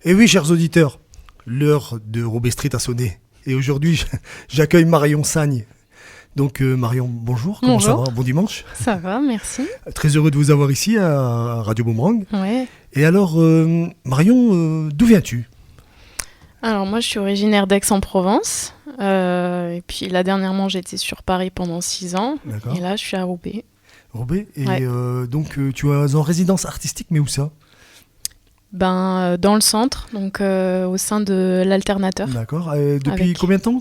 Et oui, chers auditeurs, l'heure de Roubaix Street a sonné. Et aujourd'hui, j'accueille Marion Sagne. Donc Marion, bonjour, comment ça Bonjour. va? Bon dimanche. Ça va, merci. Très heureux de vous avoir ici à Radio Boomerang. Ouais. Et alors, Marion, d'où viens-tu? Alors moi, je suis originaire d'Aix-en-Provence. Et puis là, dernièrement, j'étais sur Paris pendant 6 ans. D'accord. Et là, je suis à Roubaix. Roubaix. Et Ouais. donc, tu es en résidence artistique, mais où ça? Dans le centre, donc au sein de l'Alternateur. D'accord. Depuis Avec- combien de temps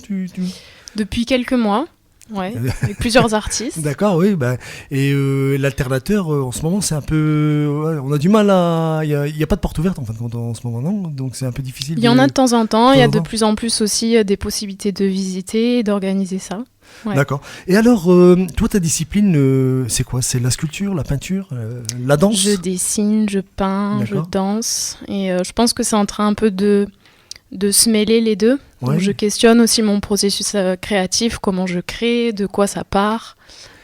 Depuis quelques mois, ouais, avec plusieurs artistes. D'accord, oui. Et l'alternateur, en ce moment, c'est un peu... ouais, on a du mal à... Il n'y a pas de porte ouverte, en fin de compte, en ce moment, non? Donc c'est un peu difficile. Il y en a de temps en temps, il y a temps en de temps. plus en plus aussi des possibilités de visiter et d'organiser ça. Ouais. D'accord. Et alors, toi, ta discipline, c'est quoi? C'est la sculpture, la peinture, la danse? Je dessine, je peins, je D'accord. danse. Et je pense que c'est en train un peu de se mêler les deux. Ouais. Donc je questionne aussi mon processus créatif, comment je crée, de quoi ça part,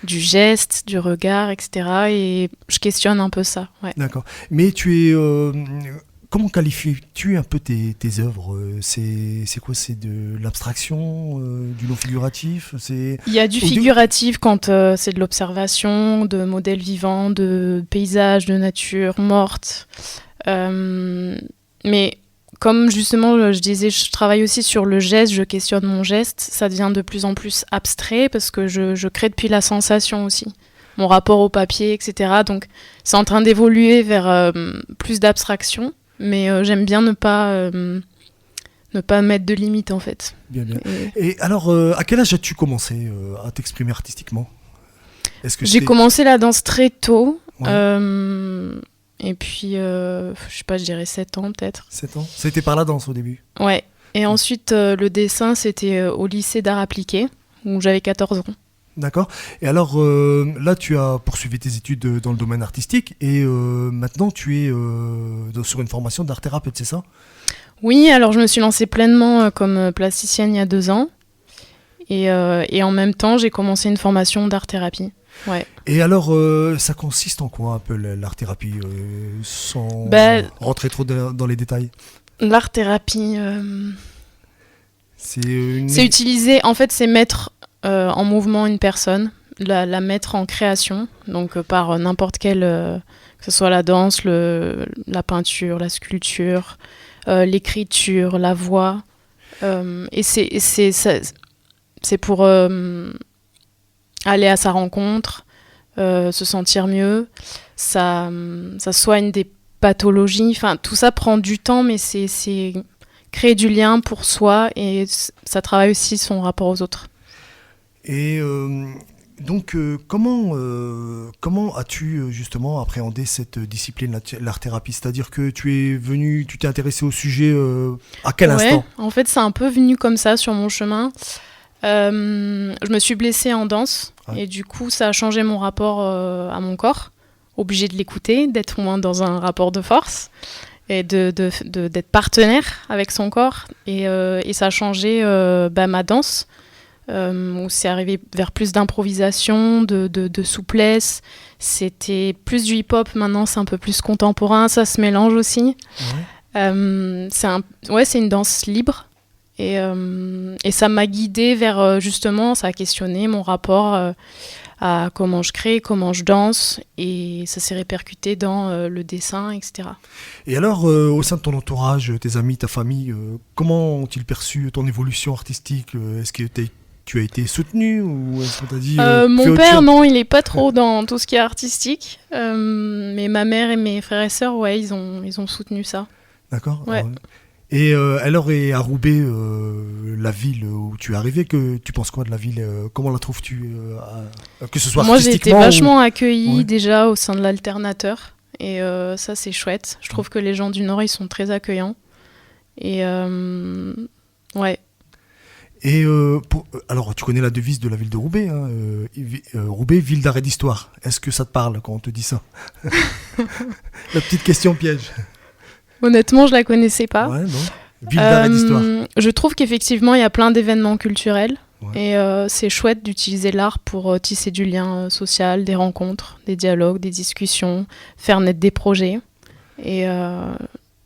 du geste, du regard, etc. Et je questionne un peu ça. Ouais. D'accord. Mais tu es... comment qualifies-tu un peu tes œuvres? C'est quoi? C'est de l'abstraction, du non figuratif? Il y a du Ou du- figuratif quand c'est de l'observation, de modèles vivants, de paysages, de nature morte. Mais comme justement je disais, je travaille aussi sur le geste, je questionne mon geste, ça devient de plus en plus abstrait parce que je crée depuis la sensation aussi. Mon rapport au papier, etc. Donc c'est en train d'évoluer vers plus d'abstraction, mais j'aime bien ne pas mettre de limites en fait. Bien, bien. Et Et alors, à quel âge as-tu commencé à t'exprimer artistiquement? Est-ce que j'ai c'est... commencé la danse très tôt. Ouais. Et puis, je sais pas, je dirais 7 ans peut-être. 7 ans? C'était par la danse au début? Ouais. Et ensuite, le dessin, c'était au lycée d'art appliqué, où j'avais 14 ans. D'accord. Et alors, là, tu as poursuivi tes études dans le domaine artistique et maintenant, tu es sur une formation d'art thérapeute, c'est ça? Oui, alors je me suis lancée pleinement comme plasticienne il y a 2 ans. Et en même temps, j'ai commencé une formation d'art-thérapie. Ouais. Et alors, ça consiste en quoi un peu l'art-thérapie, sans Ben- rentrer trop dans les détails? L'art-thérapie, C'est une... c'est utiliser, en fait, c'est mettre en mouvement une personne, la mettre en création, donc par n'importe quelle, que ce soit la danse, la peinture, la sculpture, l'écriture, la voix. Et c'est pour aller à sa rencontre, se sentir mieux. Ça soigne des pathologies. Enfin, tout ça prend du temps, mais c'est créer du lien pour soi et ça travaille aussi son rapport aux autres. Et donc, comment as-tu justement appréhendé cette discipline, l'art-thérapie? C'est-à-dire que tu t'es intéressé au sujet à quel instant? En fait, c'est un peu venu comme ça sur mon chemin. Je me suis blessée en danse et du coup, ça a changé mon rapport à mon corps. Obligée de l'écouter, d'être moins dans un rapport de force et d'être partenaire avec son corps. Et ça a changé ma danse, où c'est arrivé vers plus d'improvisation, de souplesse. C'était plus du hip-hop, maintenant c'est un peu plus contemporain, ça se mélange aussi. Ouais. C'est une danse libre. Et ça m'a guidée vers, justement, ça a questionné mon rapport à comment je crée, comment je danse, et ça s'est répercuté dans le dessin, etc. Et alors, au sein de ton entourage, tes amis, ta famille, comment ont-ils perçu ton évolution artistique? Est-ce que tu as été soutenu ou est-ce qu'on t'a dit fais Mon autre père, chose? non, il est pas trop dans tout ce qui est artistique, mais ma mère et mes frères et sœurs, ouais, ils ont soutenu ça. D'accord. Ouais. Et alors, et à Roubaix, la ville où tu es arrivé, que tu penses quoi de la ville? Comment la trouves-tu, que ce soit Moi, j'ai été artistiquement vachement accueillie Ouais. déjà au sein de l'Alternateur. Et ça, c'est chouette. Je trouve que les gens du Nord, ils sont très accueillants. Et ouais. Et alors, tu connais la devise de la ville de Roubaix, hein, Roubaix, ville d'art et d'histoire. Est-ce que ça te parle quand on te dit ça? La petite question piège. Honnêtement, je la connaissais pas. Ouais, non. Ville d'art et d'histoire. Je trouve qu'effectivement, il y a plein d'événements culturels. Ouais. Et c'est chouette d'utiliser l'art pour tisser du lien social, des rencontres, des dialogues, des discussions, faire naître des projets. Et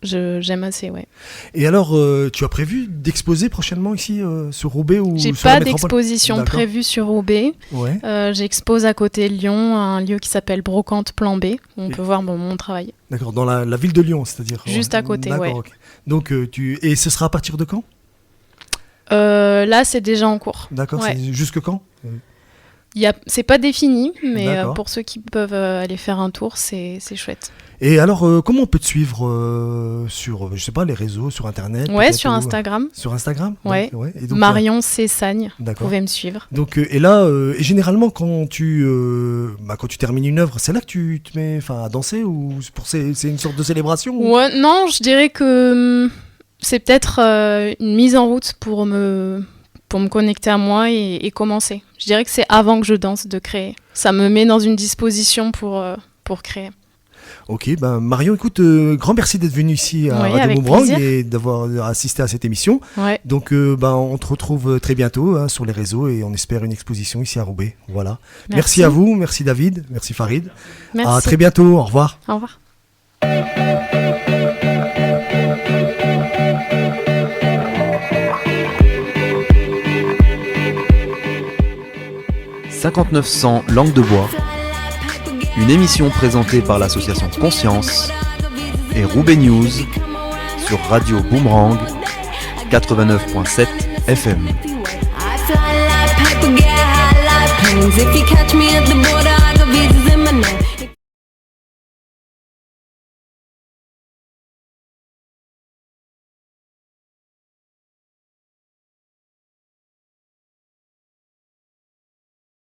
j'aime assez, ouais. Et alors, tu as prévu d'exposer prochainement ici sur Roubaix ou J'ai sur la pas métropole ? d'exposition D'accord. prévue sur Roubaix. Ouais. J'expose à côté de Lyon, à un lieu qui s'appelle Brocante Plan B, où on Et- peut voir mon travail. D'accord, dans la ville de Lyon, c'est-à-dire. Juste à côté, D'accord, ouais. ok. Donc, et ce sera à partir de quand ? Là, c'est déjà en cours. D'accord, Ouais. c'est jusque quand ? C'est pas défini, mais D'accord. pour ceux qui peuvent aller faire un tour, c'est chouette. Et alors, comment on peut te suivre sur, je sais pas, les réseaux, sur Internet ? Ouais, peut-être, sur ou- Instagram. Sur Instagram ? Ouais. Et donc, Marion Cessagne, vous D'accord. pouvez me suivre. Donc, et là, et généralement, quand tu termines une œuvre, c'est là que tu te mets à danser ou c'est une sorte de célébration ou- Ouais, non, je dirais que c'est peut-être une mise en route pour me connecter à moi et commencer. Je dirais que c'est avant que je danse de créer. Ça me met dans une disposition pour créer. Ok, Marion, écoute, grand merci d'être venu ici à Oui, Radio avec Boomerang plaisir. et d'avoir assisté à cette émission. Ouais. Donc, on te retrouve très bientôt sur les réseaux et on espère une exposition ici à Roubaix. Voilà. Merci à vous, merci David, merci Farid. Merci. À très bientôt, au revoir. Au revoir. 5900 Langue de Bois, une émission présentée par l'association Conscience et Roubaix News sur Radio Boomerang 89.7 FM. If you catch me at the border